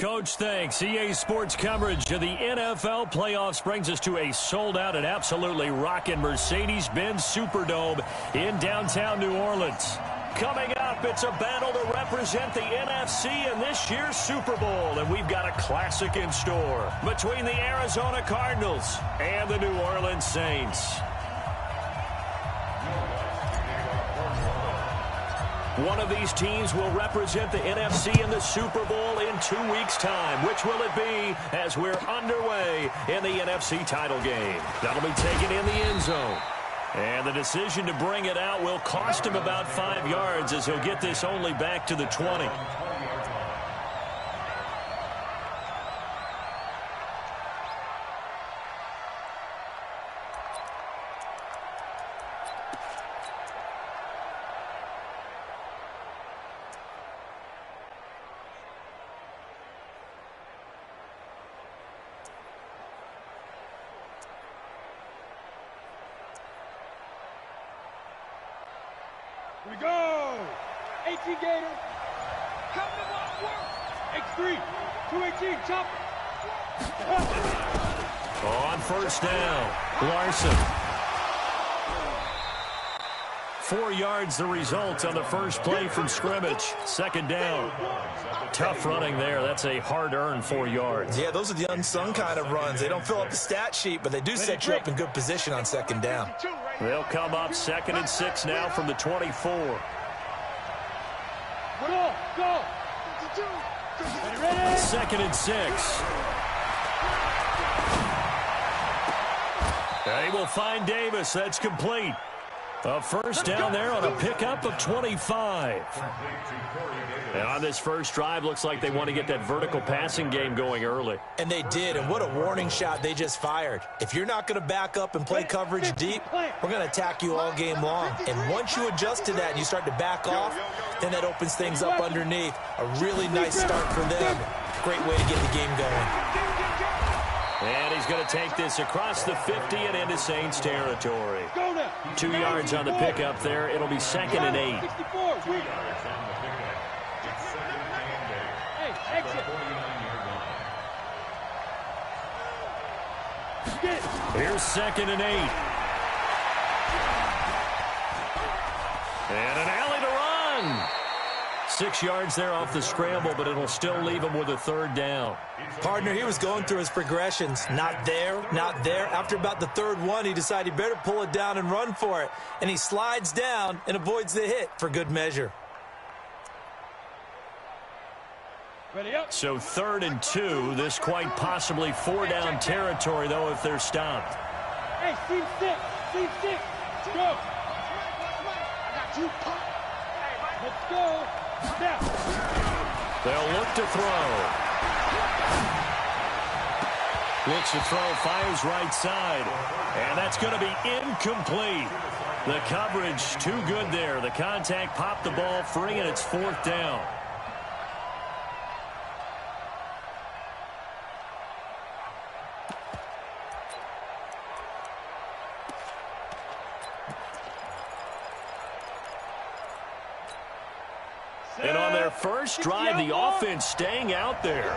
Coach. Thanks. EA Sports coverage of the NFL playoffs brings us to a sold-out and absolutely rocking Mercedes-Benz Superdome in downtown New Orleans. Coming up, it's a battle to represent the NFC in this year's Super Bowl, and we've got a classic in store between the Arizona Cardinals and the New Orleans Saints. One of these teams will represent the NFC in the Super Bowl in 2 weeks' time. Which will it be as we're underway in the NFC title game? That'll be taken in the end zone. And the decision to bring it out will cost him about 5 yards as he'll get this only back to the 20. Here we go. 18 Gator. Come to work. X3. 218. Chopper. On first down, Larson. 4 yards the result on the first play from scrimmage. Second down. Tough running there. That's a hard-earned 4 yards. Yeah, those are the unsung kind of runs. They don't fill up the stat sheet, but they do set you up in good position on second down. They'll come up 2nd and 6 now from the 24. Go. 2nd and 6. They will find Davis. That's complete. A first down there on a pickup of 25. And on this first drive, looks like they want to get that vertical passing game going early. And they did, and what a warning shot they just fired. If you're not going to back up and play coverage deep, we're going to attack you all game long. And once you adjust to that and you start to back off, then that opens things up underneath. A really nice start for them. Great way to get the game going. And he's going to take this across the 50 and into Saints territory. 2 yards on the pickup there. It'll be 2nd and 8. Here's 2nd and 8. And an alley to run. 6 yards there off the scramble, but it'll still leave him with a third down. Partner, he was going through his progressions. Not there, not there. After about the third one, he decided he better pull it down and run for it. And he slides down and avoids the hit for good measure. So 3rd and 2. This quite possibly 4-down territory, though, if they're stopped. Hey, seam 6. Go. Let's go. Now. They'll look to throw. Looks to throw, fires right side. And that's going to be incomplete. The coverage too good there. The contact popped the ball free, and it's 4th down. And on their first drive, the offense staying out there.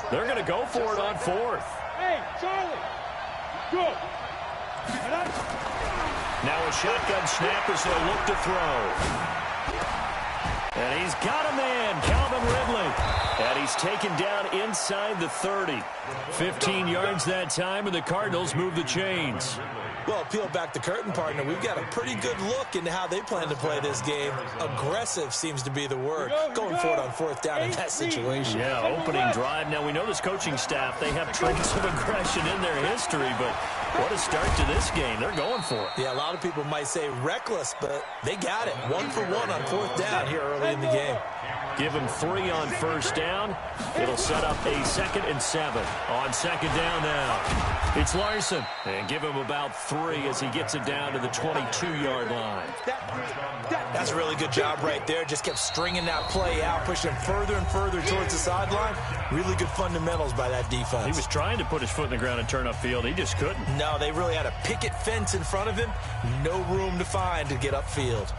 They're going to go for it on 4th. Hey, Charlie. Go. Now a shotgun snap as they'll look to throw. And he's got a man, Calvin Ridley. And he's taken down inside the 30. 15 yards that time, and the Cardinals move the chains. Well, peel back the curtain, partner. We've got a pretty good look into how they plan to play this game. Aggressive seems to be the word. Going for it on 4th down in that situation. Yeah, opening drive. Now, we know this coaching staff, they have traits of aggression in their history, but what a start to this game. They're going for it. Yeah, a lot of people might say reckless, but they got it. 1 for 1 on 4th down here early in the game. Give him 3 on first down. It'll set up a 2nd and 7. On 2nd down now, it's Larson. And give him about 3 as he gets it down to the 22-yard line. That's a really good job right there. Just kept stringing that play out, pushing further and further towards the sideline. Really good fundamentals by that defense. He was trying to put his foot in the ground and turn upfield. He just couldn't. No, they really had a picket fence in front of him. No room to find to get upfield.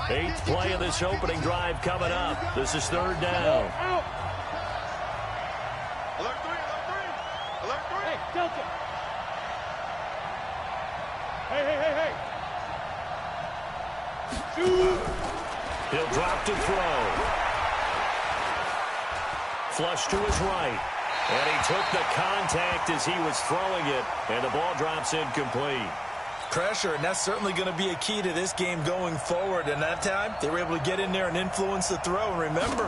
Eighth play of this opening drive coming up. This is third down. Out. Alert three. Alert three. Hey, Delta. Hey. Shoot. He'll drop to throw. Flush to his right. And he took the contact as he was throwing it. And the ball drops incomplete. Pressure, and that's certainly going to be a key to this game going forward. And that time, they were able to get in there and influence the throw. And remember,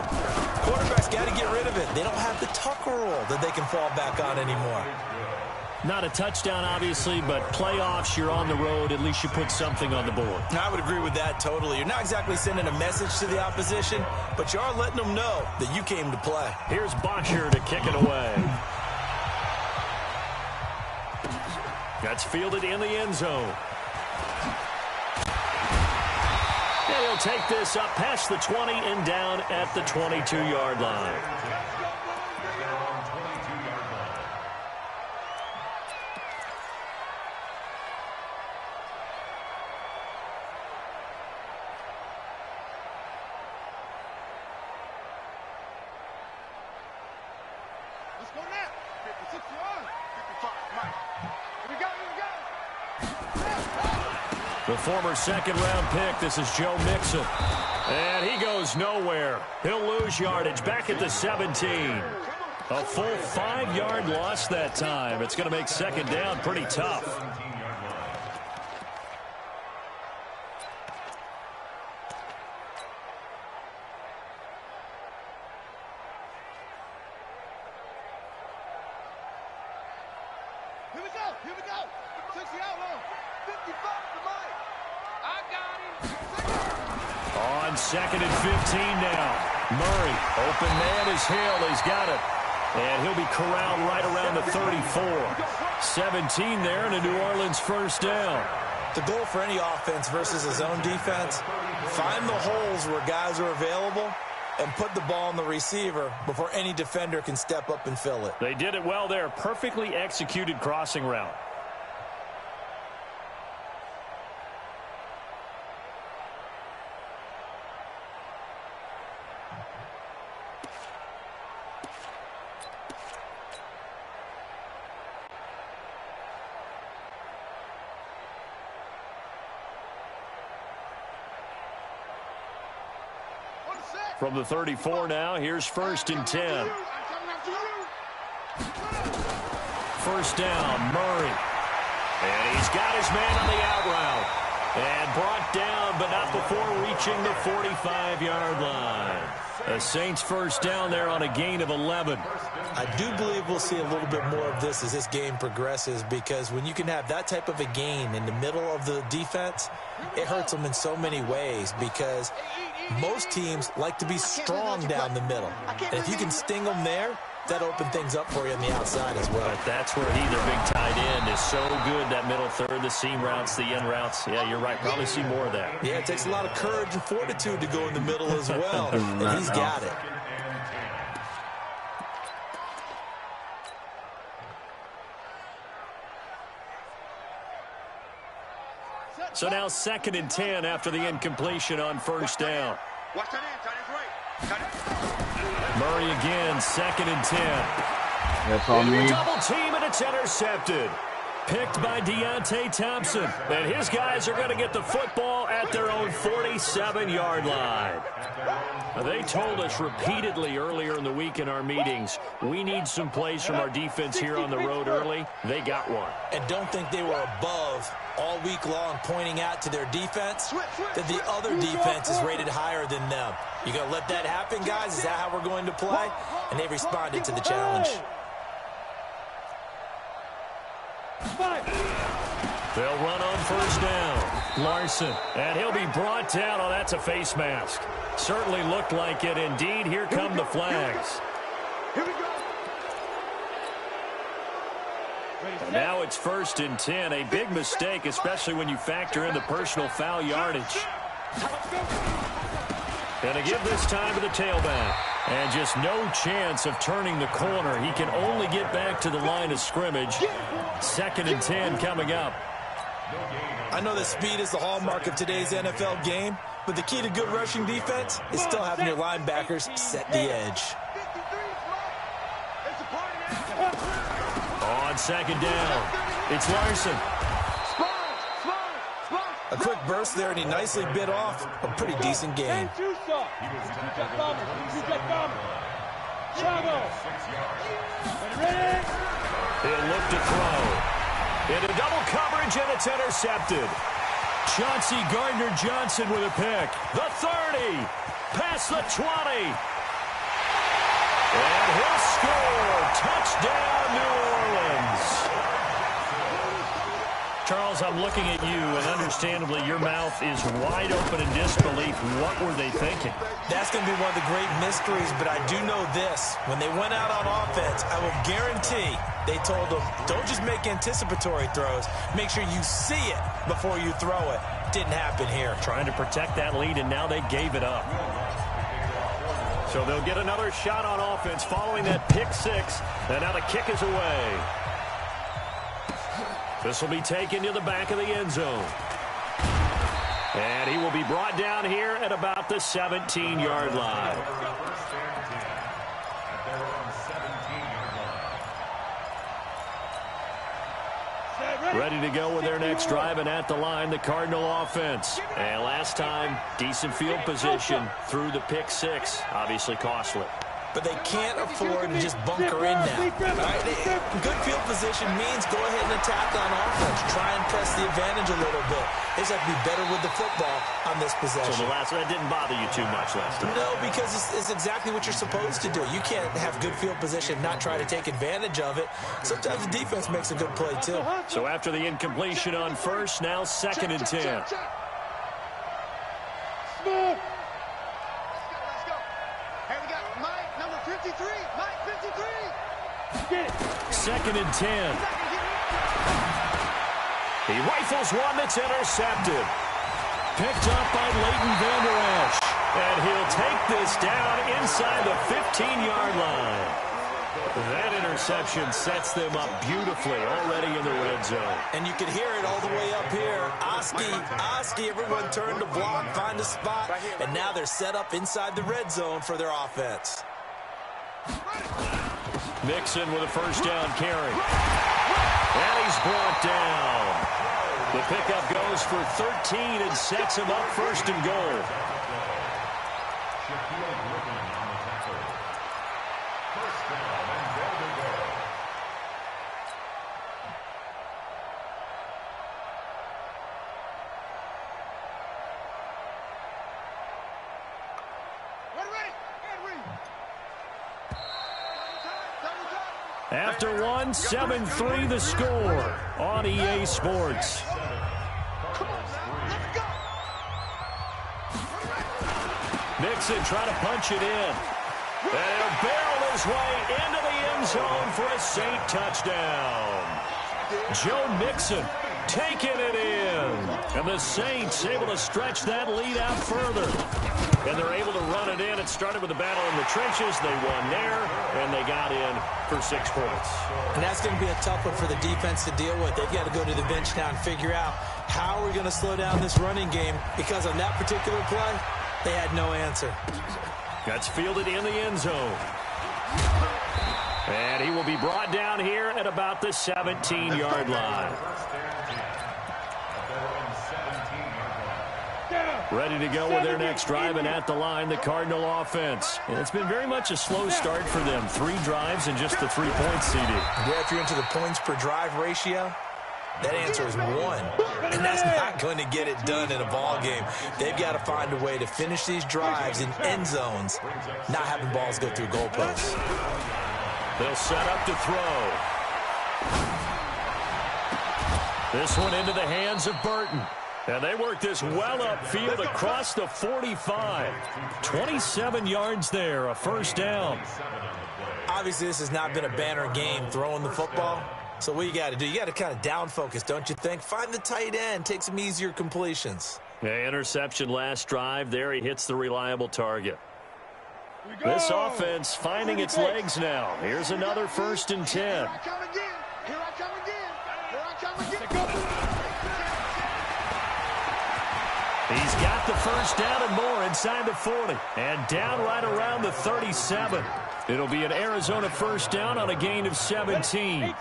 quarterbacks got to get rid of it. They don't have the Tucker rule that they can fall back on anymore. Not a touchdown, obviously, but playoffs, you're on the road. At least you put something on the board. I would agree with that totally. You're not exactly sending a message to the opposition, but you are letting them know that you came to play. Here's Bocher to kick it away. That's fielded in the end zone. And he'll take this up past the 20 and down at the 22-yard line. Let's go now. 56 yards. 55. Mike. Here we go. The former second-round pick, this is Joe Mixon. And he goes nowhere. He'll lose yardage back at the 17. A full 5-yard loss that time. It's going to make second down pretty tough. Here we go. 60 out long. 55 to Mike. I got him. On second and 15 now. Murray, open man is Hill. He's got it. And he'll be corralled right around the 34. 17 there and a New Orleans first down. The goal for any offense versus his own defense, find the holes where guys are available and put the ball on the receiver before any defender can step up and fill it. They did it well there. Perfectly executed crossing route. From the 34 now, here's first and 10. First down, Murray. And he's got his man on the out route. And brought down, but not before reaching the 45-yard line. The Saints first down there on a gain of 11. I do believe we'll see a little bit more of this as this game progresses, because when you can have that type of a gain in the middle of the defense, it hurts them in so many ways, because most teams like to be strong down the middle. And if you can sting them there, that opens things up for you on the outside as well. But that's where their big tight end, is so good, that middle third, the seam routes, the end routes. Yeah, you're right. Probably see more of that. Yeah, it takes a lot of courage and fortitude to go in the middle as well, and he's got it. So now second and 10 after the incompletion on first down. Watch that in, tight end right. Murray again, second and 10. That's on me. Double team, and it's intercepted. Picked by Deontay Thompson. And his guys are going to get the football at their own 47-yard line. They told us repeatedly earlier in the week in our meetings, we need some plays from our defense here on the road early. They got one. And don't think they were above all week long, pointing out to their defense that the other defense is rated higher than them. You going to let that happen, guys? Is that how we're going to play? And they responded to the challenge. They'll run on first down. Larson, and he'll be brought down. Oh, that's a face mask. Certainly looked like it. Indeed, here come the flags. Here we go. And now it's first and 10. A big mistake, especially when you factor in the personal foul yardage. And to give this time to the tailback. And just no chance of turning the corner. He can only get back to the line of scrimmage. Second and 10 coming up. I know that speed is the hallmark of today's NFL game, But the key to good rushing defense is still having your linebackers set the edge. On second down, it's Larson. A quick burst there, and he nicely bit off a pretty decent game. He'll look to throw. Into double coverage, and it's intercepted. Chauncey Gardner-Johnson with a pick. The 30. Past the 20. And he'll score. Touchdown, New Orleans. Charles, I'm looking at you, and understandably, your mouth is wide open in disbelief. What were they thinking? That's going to be one of the great mysteries, but I do know this. When they went out on offense, I will guarantee they told them, don't just make anticipatory throws. Make sure you see it before you throw it. Didn't happen here. Trying to protect that lead, and now they gave it up. So they'll get another shot on offense following that pick six, and now the kick is away. This will be taken to the back of the end zone. And he will be brought down here at about the 17-yard line. Ready to go with their next drive, and at the line, the Cardinal offense. And last time, decent field position through the pick six. Obviously costly. But they can't afford to just bunker in now. Right? Good field position means go ahead and attack on offense. Try and press the advantage a little bit. They just have to be better with the football on this possession. So that didn't bother you too much last time? No, because it's exactly what you're supposed to do. You can't have good field position and not try to take advantage of it. Sometimes the defense makes a good play, too. So after the incompletion on first, now second and 10. Smooth. Hey, we got Mike, number 53. Mike, 53. Second and 10. He rifles one that's intercepted. Picked up by Leighton Vander Esch. And he'll take this down inside the 15-yard line. That interception sets them up beautifully already in the red zone. And you can hear it all the way up here. Oski, everyone turned to block, find a spot, and now they're set up inside the red zone for their offense. Mixon with a first down carry. And he's brought down. The pickup goes for 13 and sets him up first and goal. After one, 7-3 the score on EA Sports. Mixon trying to punch it in. And he'll barrel his way into the end zone for a Saint touchdown. Joe Mixon taking it in. And the Saints able to stretch that lead out further. And they're able to run it in. It started with a battle in the trenches. They won there, and they got in for 6 points. And that's going to be a tough one for the defense to deal with. They've got to go to the bench now and figure out how we're going to slow down this running game, because on that particular play, they had no answer. That's fielded in the end zone. And he will be brought down here at about the 17-yard line. Ready to go with their next drive, and at the line, the Cardinal offense. And it's been very much a slow start for them. 3 drives and just the 3 points, CD. Yeah, if you're into the points per drive ratio, that answer is 1. And that's not going to get it done in a ball game. They've got to find a way to finish these drives in end zones, not having balls go through goalposts. They'll set up to throw. This one into the hands of Burton. And they work this well upfield across the 45. 27 yards there, a first down. Obviously, this has not been a banner game throwing the football. So what you got to do, you got to kind of down focus, don't you think? Find the tight end, take some easier completions. Yeah, interception last drive. There he hits the reliable target. This offense finding its legs now. Here's another first and 10. Here I come again. Here I come again. Here I come again. He's got the first down and more inside the 40. And down right around the 37. It'll be an Arizona first down on a gain of 17.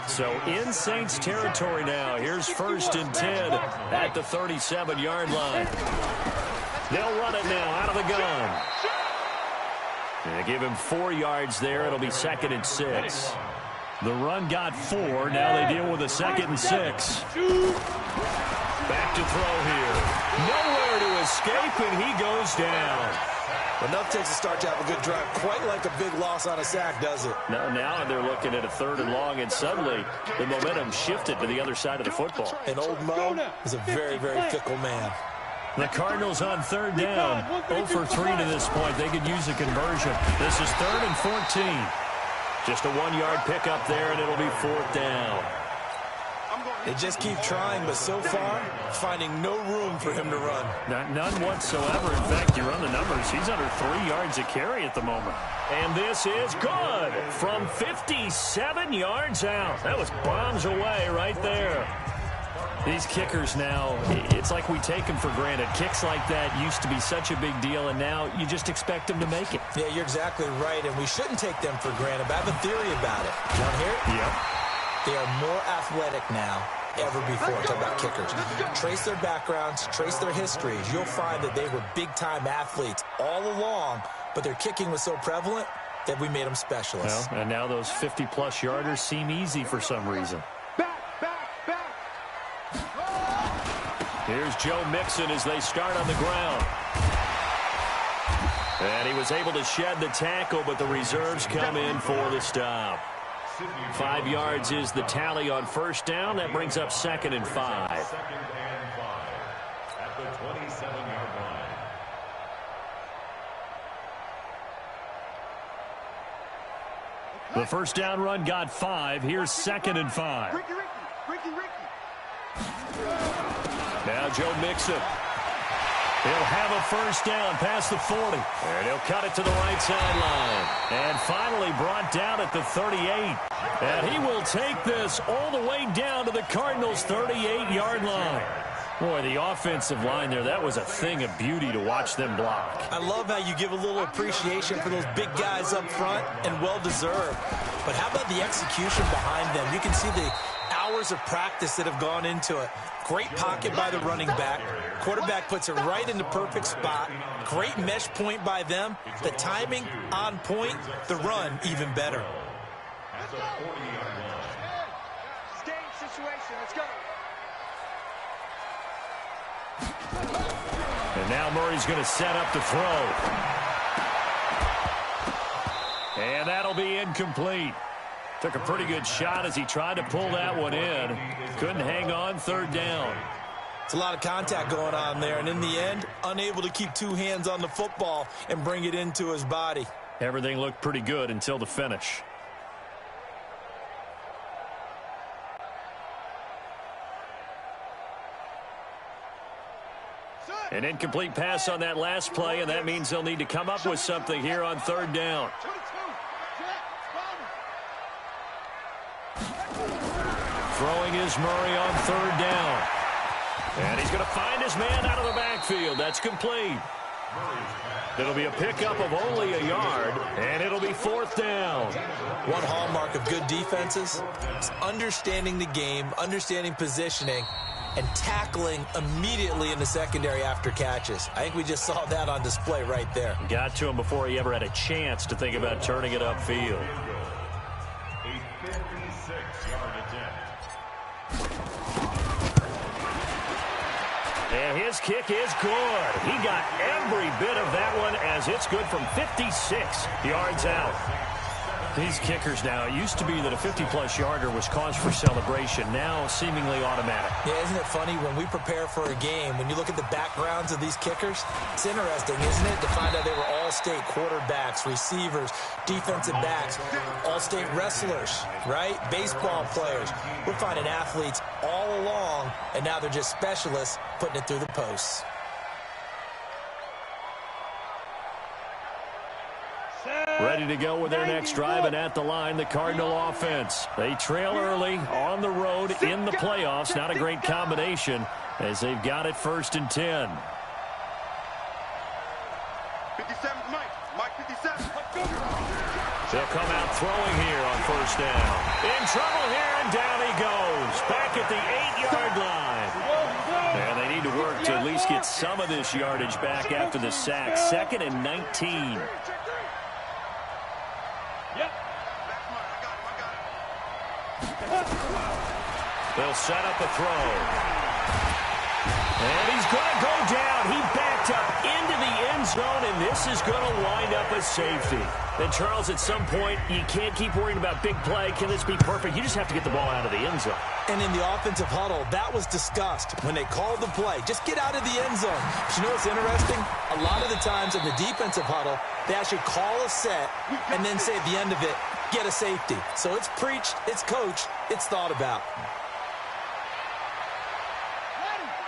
So in Saints territory now. Here's 1st and 10 at the 37-yard line. They'll run it now out of the gun. They give him 4 yards there. It'll be 2nd and 6. The run got 4. Now they deal with a 2nd and 6. Back to throw here. Nowhere to escape, and he goes down. Enough takes a start to have a good drive. Quite like a big loss on a sack, does it? Now they're looking at a 3rd and long, and suddenly the momentum shifted to the other side of the football. And old Mo is a very, very fickle man. The Cardinals on 3rd down. 0 for 3 to this point. They could use a conversion. This is 3rd and 14. Just a 1-yard pickup there, and it'll be 4th down. They just keep trying, but so far, finding no room for him to run. None whatsoever. In fact, you run the numbers. He's under 3 yards a carry at the moment. And this is good from 57 yards out. That was bombs away right there. These kickers now, it's like we take them for granted. Kicks like that used to be such a big deal, and now you just expect them to make it. Yeah, you're exactly right, and we shouldn't take them for granted. But I have a theory about it. You want to hear it? Yep. They are more athletic now ever before. Talk about kickers. Trace their backgrounds, trace their histories. You'll find that they were big-time athletes all along, but their kicking was so prevalent that we made them specialists. Well, and now those 50-plus yarders seem easy for some reason. Here's Joe Mixon as they start on the ground. And he was able to shed the tackle, but the reserves come in for the stop. 5 yards is the tally on 1st down. That brings up 2nd and 5. At the 27-yard line. The 1st down run got 5. Here's 2nd and 5. Ricky. Now Joe Mixon. He'll have a 1st down past the 40. And he'll cut it to the right sideline. And finally brought down at the 38. And he will take this all the way down to the Cardinals' 38-yard line. Boy, the offensive line there, that was a thing of beauty to watch them block. I love how you give a little appreciation for those big guys up front, and well-deserved. But how about the execution behind them? You can see the hours of practice that have gone into it. Great pocket by the running back. Quarterback puts it right in the perfect spot. Great mesh point by them. The timing on point. The run even better. At the 40-yard line. Game situation. Let's go. And now Murray's going to set up to throw. And that'll be incomplete. Took a pretty good shot as he tried to pull that one in. Couldn't hang on. 3rd down. It's a lot of contact going on there, and in the end, unable to keep 2 hands on the football and bring it into his body. Everything looked pretty good until the finish. An incomplete pass on that last play, and that means they'll need to come up with something here on 3rd down. Throwing is Murray on 3rd down. And he's going to find his man out of the backfield. That's complete. It'll be a pickup of only a yard, and it'll be 4th down. One hallmark of good defenses is understanding the game, understanding positioning, and tackling immediately in the secondary after catches. I think we just saw that on display right there. Got to him before he ever had a chance to think about turning it upfield. A 56-yard attempt. And his kick is good. He got every bit of that one as it's good from 56 yards out. These kickers now, it used to be that a 50-plus yarder was cause for celebration. Now seemingly automatic. Yeah, isn't it funny when we prepare for a game, when you look at the backgrounds of these kickers, it's interesting, isn't it, to find out they were all-state quarterbacks, receivers, defensive backs, all-state wrestlers, right? Baseball players. We're finding athletes all along, and now they're just specialists putting it through the posts. Ready to go with their next drive, and at the line, the Cardinal offense. They trail early on the road in the playoffs. Not a great combination, as they've got it 1st and 10. 57, Mike 57. They'll come out throwing here on 1st down. In trouble here, and down he goes. Back at the 8-yard line. And they need to work to at least get some of this yardage back after the sack. 2nd and 19. They'll set up a throw. And he's going to go down. He backed up into the end zone, and this is going to wind up a safety. And, Charles, at some point, you can't keep worrying about big play. Can this be perfect? You just have to get the ball out of the end zone. And in the offensive huddle, that was discussed when they called the play. Just get out of the end zone. But you know what's interesting? A lot of the times in the defensive huddle, they actually call a set and then say at the end of it, get a safety. So it's preached, it's coached, it's thought about.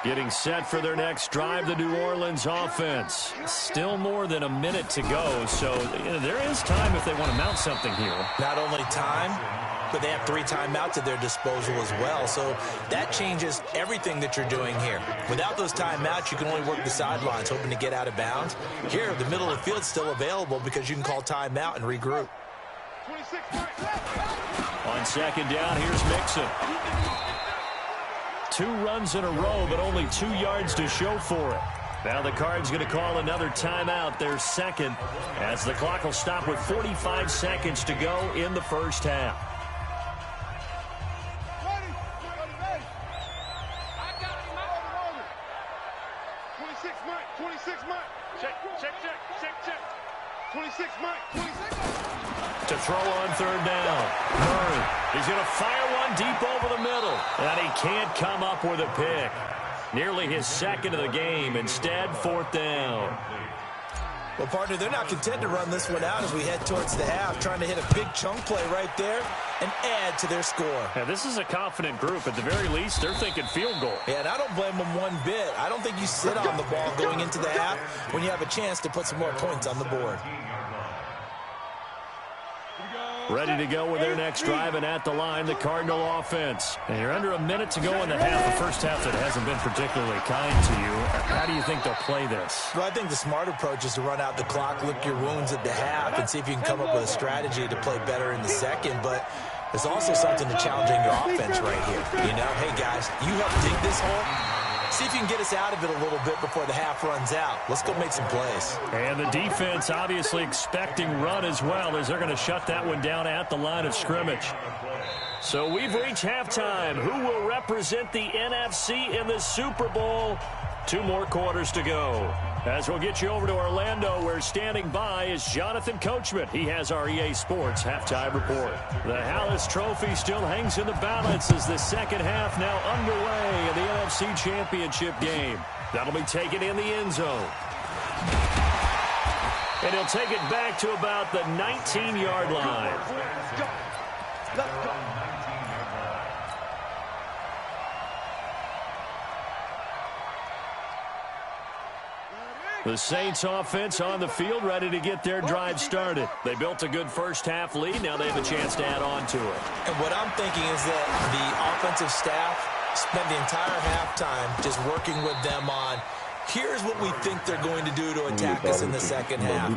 Getting set for their next drive, the New Orleans offense. Still more than a minute to go, so there is time if they want to mount something here. Not only time, but they have 3 timeouts at their disposal as well, so that changes everything that you're doing here. Without those timeouts, you can only work the sidelines, hoping to get out of bounds. Here, the middle of the field's still available because you can call timeout and regroup. 26, On 2nd down, here's Mixon. 2 runs in a row, but only 2 yards to show for it. Now the Cards going to call another timeout, their 2nd, as the clock will stop with 45 seconds to go in the 1st half. Ready. I got him out. 26, Mike. 26, Mike. Check. 26, Mike. 26. To throw on 3rd down. Murray, he's going to fire one deep over the middle. And he can't come up with a pick. Nearly his 2nd of the game. Instead, 4th down. Well, partner, they're not content to run this one out as we head towards the half, trying to hit a big chunk play right there and add to their score. Yeah, this is a confident group. At the very least, they're thinking field goal. Yeah, and I don't blame them one bit. I don't think you sit on the ball going into the half when you have a chance to put some more points on the board. Ready to go with their next drive, and at the line, the Cardinal offense. And you're under a minute to go in the half, the first half that hasn't been particularly kind to you. How do you think they'll play this? Well, I think the smart approach is to run out the clock, lick your wounds at the half, and see if you can come up with a strategy to play better in the 2nd. But there's also something to challenging your offense right here. You know, hey, guys, you help dig this hole. See if you can get us out of it a little bit before the half runs out. Let's go make some plays. And the defense obviously expecting run as well, as they're going to shut that one down at the line of scrimmage. So we've reached halftime. Who will represent the NFC in the Super Bowl? 2 more quarters to go. As we'll get you over to Orlando, where standing by is Jonathan Coachman. He has our EA Sports halftime report. The Hallis Trophy still hangs in the balance as the 2nd half now underway in the NFC Championship game. That'll be taken in the end zone. And he'll take it back to about the 19-yard line. Let's go. The Saints offense on the field, ready to get their drive started. They built a good first half lead. Now they have a chance to add on to it. And what I'm thinking is that the offensive staff spent the entire halftime just working with them on, here's what we think they're going to do to attack us in the 2nd half.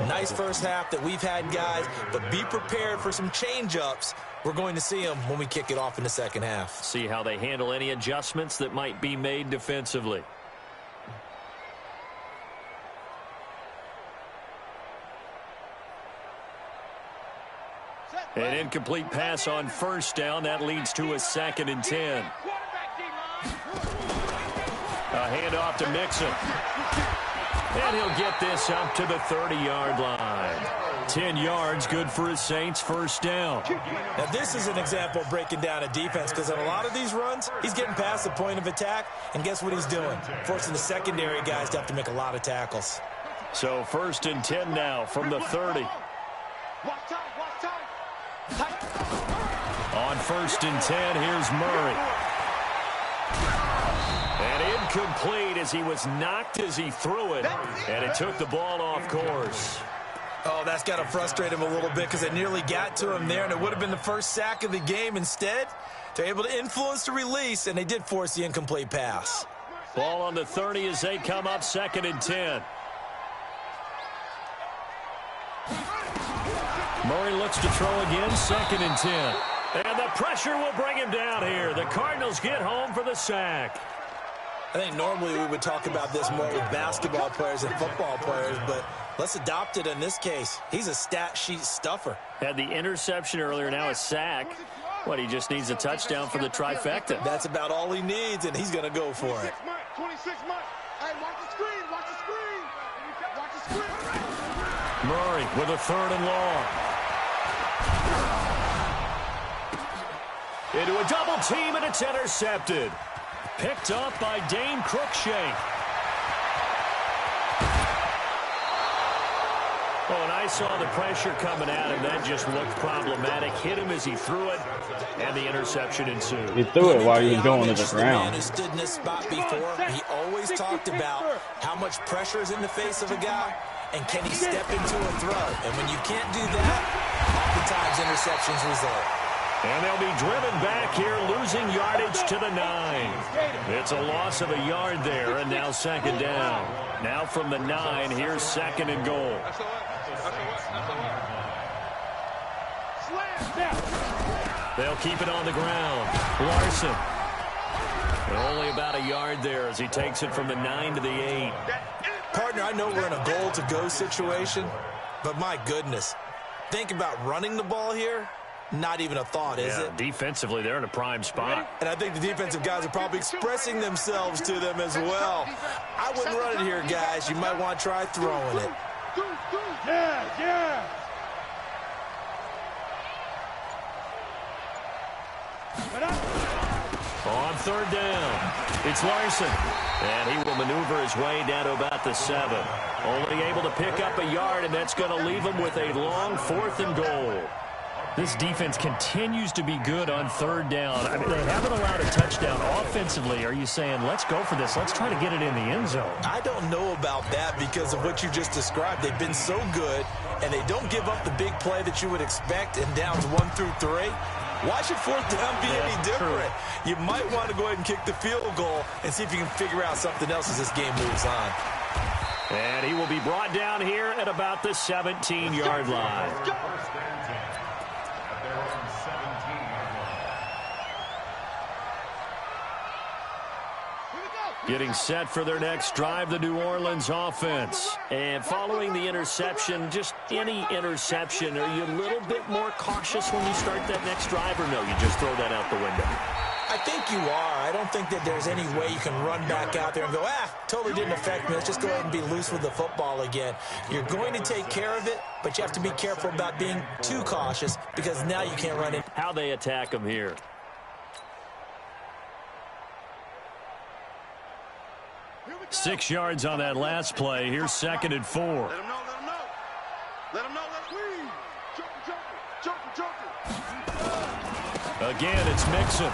Nice first half that we've had, guys, but be prepared for some change-ups. We're going to see them when we kick it off in the 2nd half. See how they handle any adjustments that might be made defensively. An incomplete pass on 1st down. That leads to a 2nd and 10. A handoff to Mixon. And he'll get this up to the 30-yard line. 10 yards, good for his Saints, 1st down. Now, this is an example of breaking down a defense, because on a lot of these runs, he's getting past the point of attack, and guess what he's doing? Forcing the secondary guys to have to make a lot of tackles. So 1st and 10 now from the 30. On 1st and 10, here's Murray. And incomplete as he was knocked as he threw it, and it took the ball off course. Oh, that's got to frustrate him a little bit, because it nearly got to him there, and it would have been the first sack of the game. Instead, they're able to influence the release, and they did force the incomplete pass. Ball on the 30 as they come up 2nd and 10. Murray looks to throw again, 2nd and 10. And the pressure will bring him down here. The Cardinals get home for the sack. I think normally we would talk about this more with basketball players and football players, but let's adopt it in this case. He's a stat sheet stuffer. Had the interception earlier, now a sack. What, he just needs a touchdown for the trifecta. That's about all he needs, and he's going to go for it. 26 months. Hey, watch the screen. Watch the screen. Watch the screen. Murray with a 3rd and long. Into a double team, and it's intercepted. Picked up by Dane Cruikshank. Oh, and I saw the pressure coming at him. That just looked problematic. Hit him as he threw it, and the interception ensued. He threw it while he was going to the The man ground. who stood in this spot before, he always talked about how much pressure is in the face of a guy, and can he step into a throw. And when you can't do that, oftentimes interceptions result. And they'll be driven back here, losing yardage to the 9. It's a loss of a yard there, and now 2nd down. Now from the 9, here's 2nd and goal. They'll keep it on the ground. Larson. Only about a yard there as he takes it from the 9 to the 8. Partner, I know we're in a goal-to-go situation, but my goodness, think about running the ball here. Not even a thought, is it? Defensively, they're in a prime spot. And I think the defensive guys are probably expressing themselves to them as well. I wouldn't run it here, guys. You might want to try throwing it. Yeah. On 3rd down, it's Larson. And he will maneuver his way down to about the 7. Only able to pick up a yard, and that's going to leave him with a long 4th and goal. This defense continues to be good on 3rd down. I mean, they haven't allowed a touchdown offensively. Are you saying, let's go for this, let's try to get it in the end zone? I don't know about that because of what you just described. They've been so good, and they don't give up the big play that you would expect in downs 1 through 3. Why should 4th down be any different? You might want to go ahead and kick the field goal and see if you can figure out something else as this game moves on. And he will be brought down here at about the 17-yard line. Getting set for their next drive, the New Orleans offense. And following the interception, just any interception, are you a little bit more cautious when you start that next drive, or no, you just throw that out the window? I think you are. I don't think that there's any way you can run back out there and go, totally didn't affect me. Let's just go ahead and be loose with the football again. You're going to take care of it, but you have to be careful about being too cautious because now you can't run it. How they attack them here. Six yards on that last play. Here's 2nd and 4. Let him know. Let him know. Joker. Again, it's Mixon.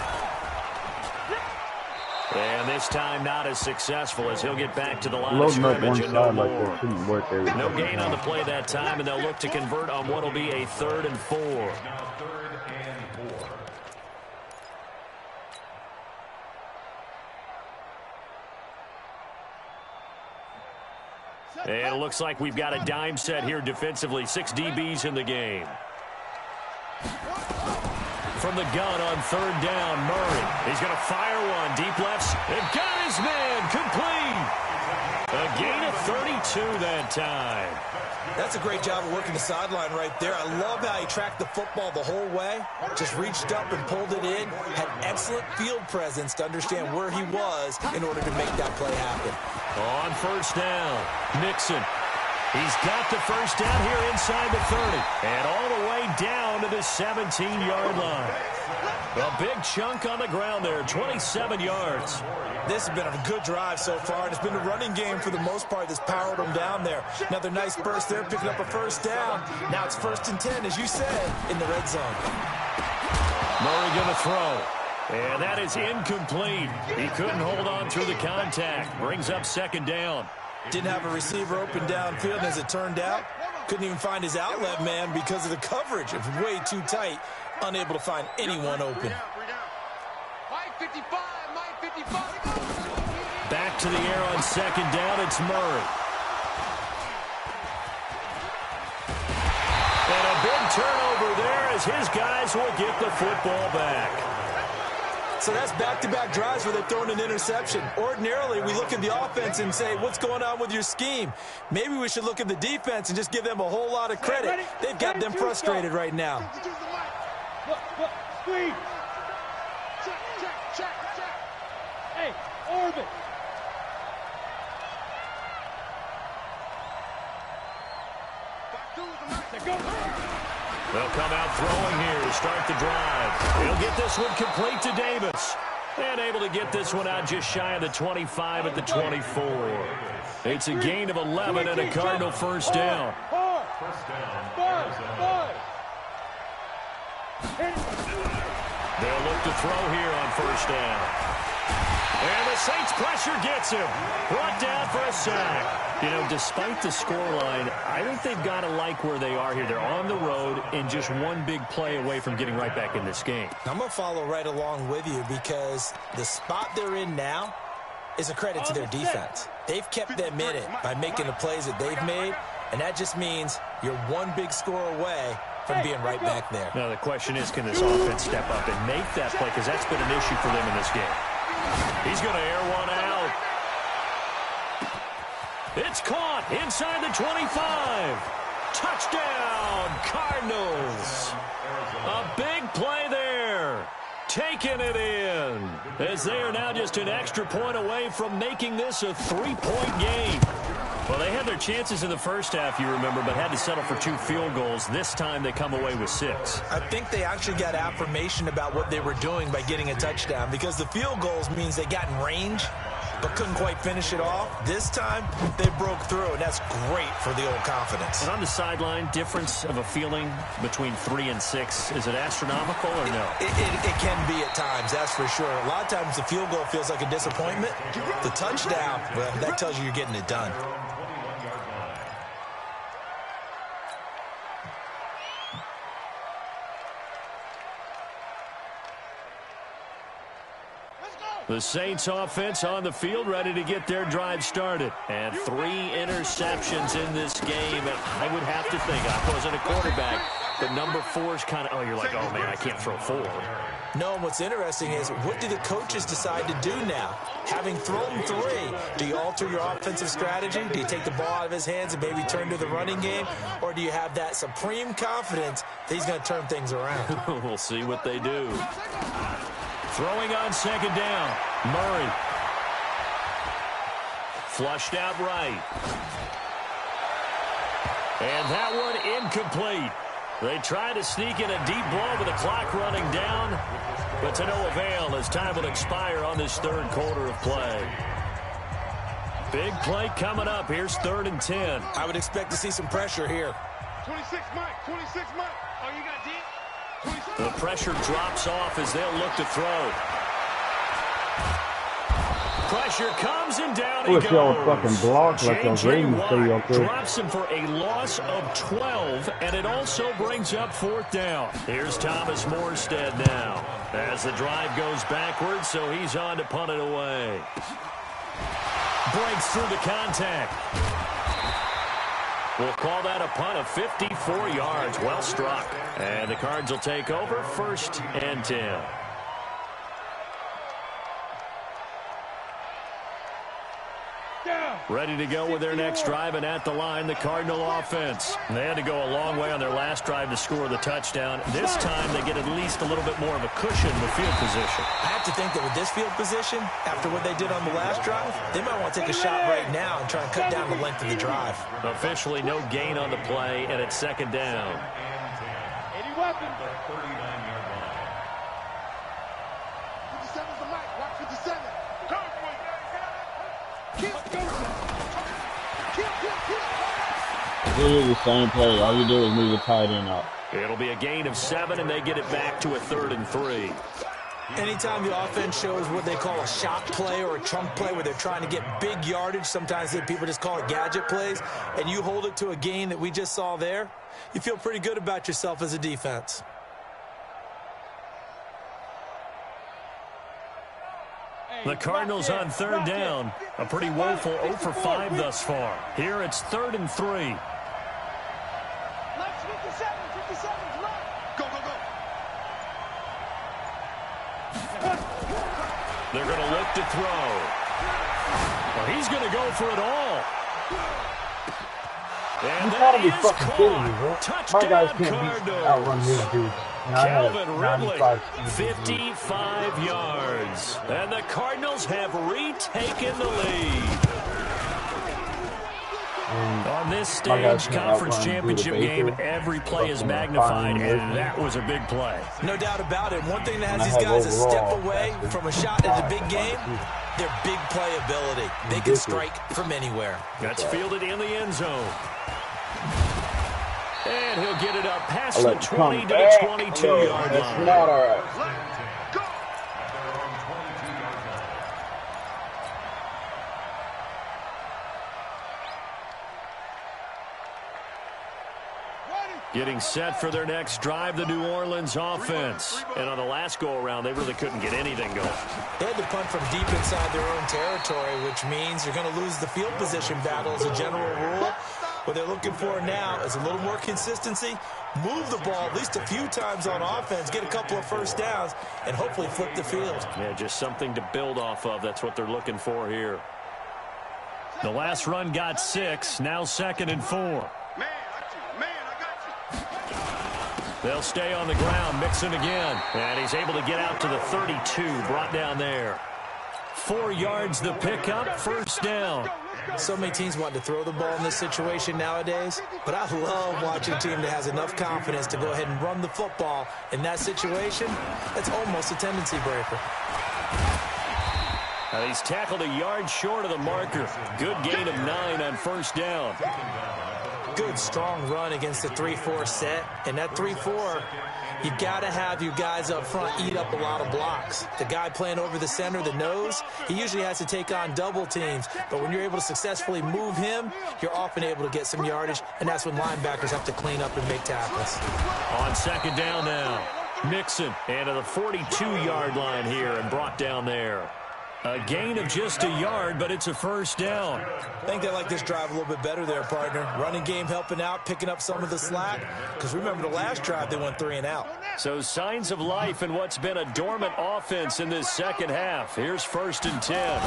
And this time not as successful as he'll get back to the line of scrimmage and no more. No gain on the play that time, and they'll look to convert on what will be a 3rd and 4. And it looks like we've got a dime set here defensively. 6 DBs in the game. From the gun on 3rd down, Murray. He's going to fire one. Deep lefts. And got his man. Complete. A gain of 32 that time. That's a great job of working the sideline right there. I love how he tracked the football the whole way. Just reached up and pulled it in. Had excellent field presence to understand where he was in order to make that play happen. On 1st down, Mixon. He's got the 1st down here inside the 30. And all the way down to the 17-yard line. A big chunk on the ground there, 27 yards. This has been a good drive so far, and it's been a running game for the most part that's powered them down there. Another nice burst there, picking up a 1st down. Now it's 1st and 10, as you said, in the red zone. Murray going to throw. And that is incomplete. He couldn't hold on through the contact. Brings up 2nd down. Didn't have a receiver open downfield, and as it turned out, couldn't even find his outlet man because of the coverage. It was way too tight, unable to find anyone open. Mike 55. Back back to the air on second down. It's Murray. And a big turnover there as his guys will get the football back. So that's back-to-back drives where they've thrown an interception. Ordinarily, we look at the offense and say, what's going on with your scheme? Maybe we should look at the defense and just give them a whole lot of credit. They've got them frustrated right now. Look, squeeze. Check. Hey, orbit. They'll come out throwing here to start the drive. He'll get this one complete to Davis. And able to get this one out just shy of the 25 at the 24. It's a gain of 11 and a Cardinal first down. They'll look to throw here on first down. And the Saints pressure gets him. Brought down for a sack. You know, despite the scoreline, I think they've got to like where they are here. They're on the road and just one big play away from getting right back in this game. I'm going to follow right along with you because the spot they're in now is a credit to their defense. They've kept them in it by making the plays that they've made, and that just means you're one big score away from being right back there. Now, the question is, can this offense step up and make that play? Because that's been an issue for them in this game. He's going to air one out. It's caught inside the 25. Touchdown, Cardinals. A big play there. Taking it in. As they are now just an extra point away from making this a 3-point game. Well, they had their chances in the first half, you remember, but had to settle for 2 field goals. This time they come away with 6. I think they actually got affirmation about what they were doing by getting a touchdown because the field goals means they got in range but couldn't quite finish it off. This time, they broke through, and that's great for the old confidence. And on the sideline, difference of a feeling between 3 and 6, is it astronomical or no? It can be at times, that's for sure. A lot of times the field goal feels like a disappointment. The touchdown, well, that tells you you're getting it done. The Saints offense on the field ready to get their drive started. And 3 interceptions in this game. And I would have to think, I wasn't a quarterback, but number 4 is kind of, you're like, oh, man, I can't throw 4. No, and what's interesting is, what do the coaches decide to do now? Having thrown 3, do you alter your offensive strategy? Do you take the ball out of his hands and maybe turn to the running game? Or do you have that supreme confidence that he's going to turn things around? We'll see what they do. Throwing on second down, Murray. Flushed out right. And that one incomplete. They try to sneak in a deep blow with the clock running down, but to no avail as time will expire on this third quarter of play. Big play coming up. Here's 3rd and 10. I would expect to see some pressure here. 26 Mike. Oh, you got deep? The pressure drops off as they'll look to throw. Pressure comes and down he goes. Y'all fucking block like those Ravens stay up there. Drops him for a loss of 12, and it also brings up 4th down. Here's Thomas Morstead now as the drive goes backwards, so he's on to punt it away. Breaks through the contact. We'll call that a punt of 54 yards. Well struck. And the Cards will take over 1st and 10. Ready to go with their next drive, and at the line, the Cardinal offense. They had to go a long way on their last drive to score the touchdown. This time, they get at least a little bit more of a cushion with field position. I have to think that with this field position, after what they did on the last drive, they might want to take a shot right now and try and cut down the length of the drive. Officially, no gain on the play, and it's 2nd down. 80 weapons. 39-yard line. 57's the mic. Watch 57. It is the same play. All you do is move the tight end up. It'll be a gain of 7, and they get it back to a 3rd and 3. Anytime the offense shows what they call a shot play or a chunk play where they're trying to get big yardage, sometimes people just call it gadget plays, and you hold it to a gain that we just saw there, you feel pretty good about yourself as a defense. Hey, The Cardinals on third down. A pretty woeful 0 for 5 thus far. Here it's 3rd and 3. Mike's 57, 57, come on. Go, go, go. They're going to look to throw. Well, he's going to go for it all. And You gotta be that is fucking kidding me, bro. Touchdown, My guys can't outrun Cardinals. these dudes. And I had Calvin Ridley, 95 speed. 55 yards. And the Cardinals have retaken the lead. On this My guys stage, can't conference outrun championship Buda game, Baker. every play is Fucking magnified, fine, and that was a big play. No doubt about it. One thing that And has I these have guys a step overall away faster. from a shot at the big game, their big play ability. They can strike from anywhere. That's fielded in the end zone. And he'll get it up past I'll the let you 20 come to back. the 22-yard That's line. not all right. Go. Getting set for their next drive, the New Orleans offense. And on the last go-around, they really couldn't get anything going. They had to punt from deep inside their own territory, which means you're going to lose the field position battle as a general rule. What they're looking for now is a little more consistency, move the ball at least a few times on offense, get a couple of first downs, and hopefully flip the field. Yeah, just something to build off of. That's what they're looking for here. The last run got 6, now 2nd and 4. Man, I got you. They'll stay on the ground, Mixon again. And he's able to get out to the 32, brought down there. 4 yards the pickup, first down. So many teams want to throw the ball in this situation nowadays, but I love watching a team that has enough confidence to go ahead and run the football. In that situation, that's almost a tendency breaker. He's tackled a yard short of the marker. Good gain of 9 on first down. Good, strong run against the 3-4 set. And that 3-4, you've got to have your guys up front eat up a lot of blocks. The guy playing over the center, the nose, he usually has to take on double teams. But when you're able to successfully move him, you're often able to get some yardage, and that's when linebackers have to clean up and make tackles. On second down now, Mixon, and to the 42-yard line here and brought down there. A gain of just a yard, but it's a first down. I think they like this drive a little bit better there, partner. Running game helping out, picking up some of the slack. Because remember, the last drive, they went 3 and out. So signs of life in what's been a dormant offense in this second half. Here's 1st and 10.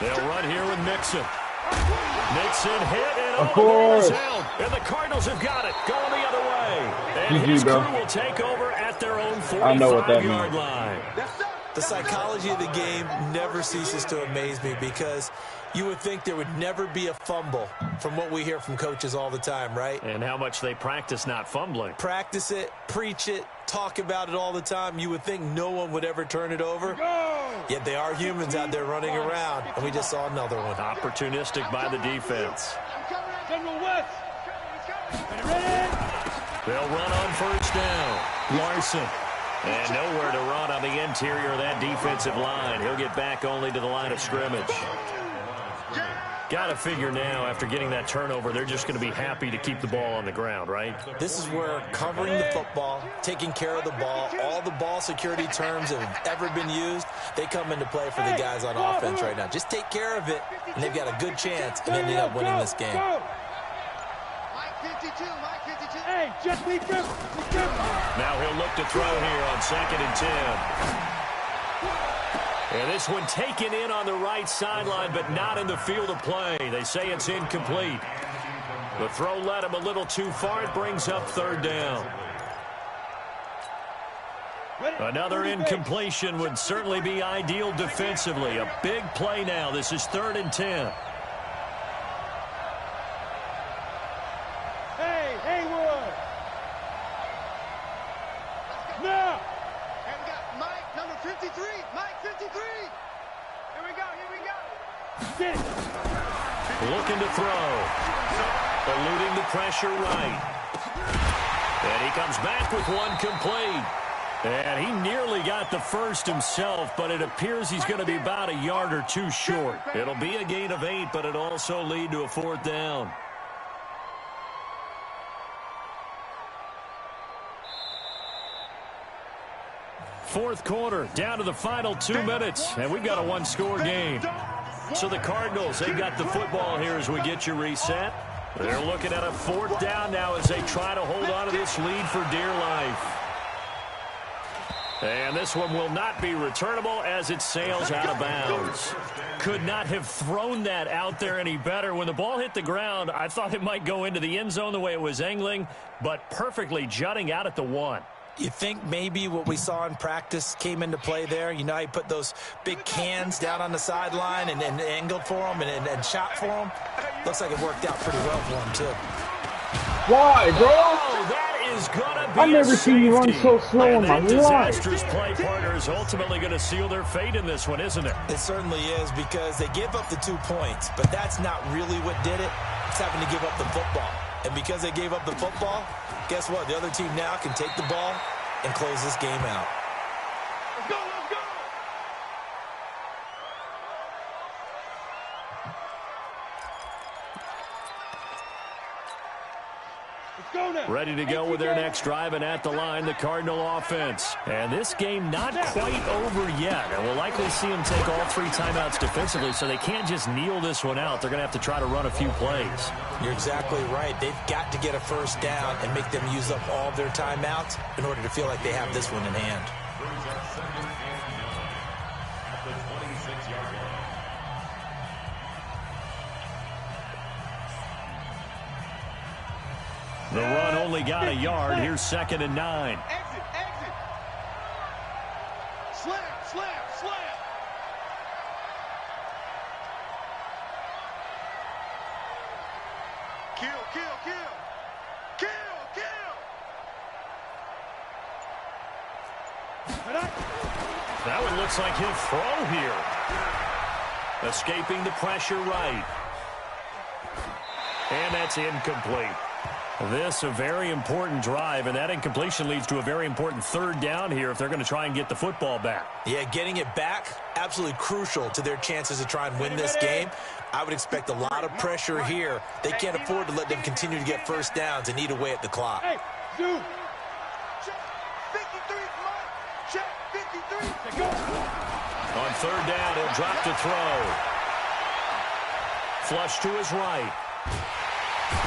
They'll run here with Mixon. Mixon hit, and Of course. out. And the Cardinals have got it, going the other way. And GG, his bro. crew will take over at their own I know what that 45-yard means. line. The psychology of the game never ceases to amaze me because you would think there would never be a fumble from what we hear from coaches all the time, right? And how much they practice not fumbling. Practice it, preach it, talk about it all the time. You would think no one would ever turn it over. Yet they are humans out there running around, and we just saw another one. Opportunistic by the defense. General West. Ready? They'll run on first down. Larson. And nowhere to run on the interior of that defensive line. He'll get back only to the line of scrimmage. Got to figure now, after getting that turnover, they're just going to be happy to keep the ball on the ground, right? This is where covering the football, taking care of the ball, all the ball security terms that have ever been used, they come into play for the guys on offense right now. Just take care of it, and they've got a good chance of ending up winning this game. Mike 52, Mike 52. Hey, just be careful. Be careful. Now he'll look to throw here on 2nd and 10. And this one taken in on the right sideline, but not in the field of play. They say it's incomplete. The throw led him a little too far. It brings up 3rd down. Another incompletion would certainly be ideal defensively. A big play now. This is 3rd and 10. Hey, Haywood. Now. And we got Mike, number 53. Mike 53. Here we go, here we go. Sit. Looking to throw. Eluding the pressure right. And he comes back with one complete. And he nearly got the first himself, but it appears he's going to be about a yard or 2 short. It'll be a gain of 8, but it'll also lead to a 4th down. fourth quarter, down to the final 2 minutes, and we've got a one-score game. So the Cardinals, they've got the football here as we get you reset. They're looking at a fourth down now as they try to hold on to this lead for dear life. And this one will not be returnable as it sails out of bounds. Could not have thrown that out there any better. When the ball hit the ground, I thought it might go into the end zone the way it was angling, but perfectly jutting out at the 1. You think maybe what we saw in practice came into play there? You know, he put those big cans down on the sideline and angled for him and shot for him. Looks like it worked out pretty well for him, too. Why, bro? Oh, that is going to be I've never seen you run so slow in my life. Disastrous play partner is ultimately going to seal their fate in this one, isn't it? It certainly is, because they gave up the 2 points, but that's not really what did it. It's having to give up the football. And because they gave up the football, guess what? The other team now can take the ball and close this game out. Let's go, let's go! Let's go now. Ready to go with their next drive, and at the line, the Cardinal offense. And this game not quite over yet. And we'll likely see them take all 3 timeouts defensively, so they can't just kneel this one out. They're going to have to try to run a few plays. You're exactly right. They've got to get a first down and make them use up all of their timeouts in order to feel like they have this one in hand. Brings up 2nd and 9 at the 26-yard line. The run only got a yard. Here's 2nd and 9. Exit, exit! Slam, slam, slam! Kill, kill, kill! Kill, kill! That one looks like he'll throw here. Escaping the pressure right. And that's incomplete. This a very important drive, and that incompletion leads to a very important 3rd down here if they're going to try and get the football back. Yeah, getting it back, absolutely crucial to their chances to try and win this game. I would expect a lot of pressure here. They can't afford to let them continue to get first downs and eat away at the clock. Hey, Zoom. Check! 53, Mike! Check! 53! Go. On 3rd down, he'll drop to throw. Flush to his right.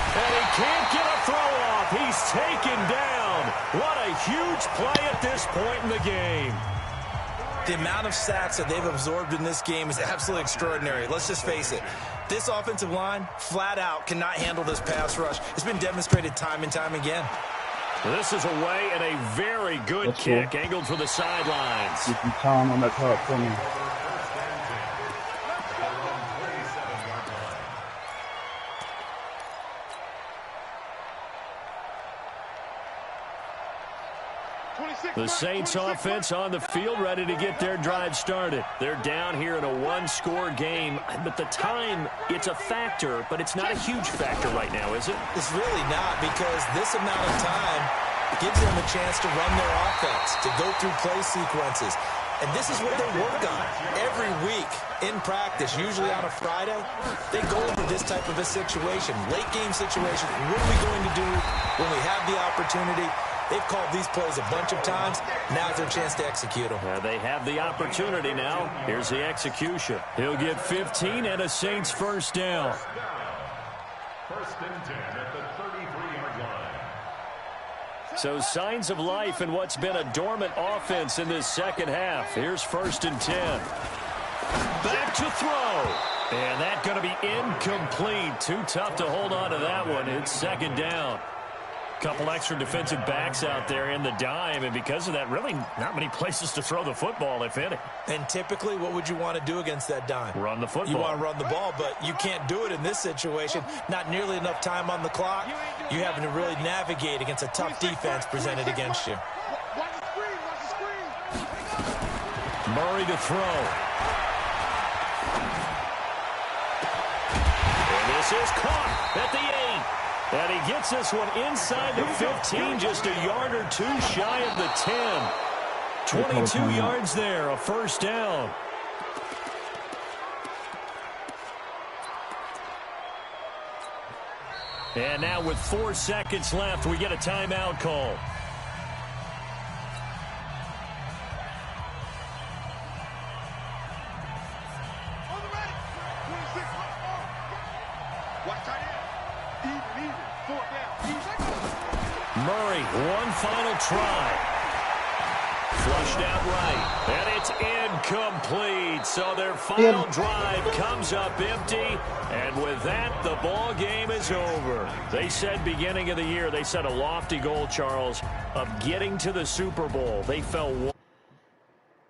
And he can't get a throw off. He's taken down. What a huge play at this point in the game. The amount of sacks that they've absorbed in this game is absolutely extraordinary. Let's just face it. This offensive line, flat out, cannot handle this pass rush. It's been demonstrated time and time again. This is away and a very good That's kick, cool. angled for the sidelines. You can time on that top for me. The Saints offense on the field, ready to get their drive started. They're down here in a one-score game, but the time, it's a factor, but it's not a huge factor right now, is it? It's really not, because this amount of time gives them a chance to run their offense, to go through play sequences. And this is what they work on every week in practice, usually on a Friday. They go over this type of a situation, late game situation. What are we going to do when we have the opportunity? They've called these plays a bunch of times. Now's their chance to execute them. They have the opportunity now. Here's the execution. He'll get 15 and a Saints first down. 1st and 10 at the 33-yard line. So signs of life in what's been a dormant offense in this second half. Here's 1st and 10. Back to throw. And that's going to be incomplete. Too tough to hold on to that one. It's 2nd down. Couple extra defensive backs out there in the dime, and because of that, really not many places to throw the football, if any. And typically, what would you want to do against that dime? Run the football. You want to run the ball, but you can't do it in this situation. Not nearly enough time on the clock. You having to really navigate against a tough defense presented against you. Watch the screen, watch the screen! Murray to throw. And this is caught at the 8. And he gets this one inside the 15, just a yard or two shy of the 10. 22 yards there, a first down. And now with 4 seconds left, we get a timeout call. Watch tight end. Even. Fourth down. Easy. Murray, one final try. Flushed out right, and it's incomplete. So their final drive comes up empty, and with that, the ball game is over. They said beginning of the year, they set a lofty goal, Charles, of getting to the Super Bowl. They fell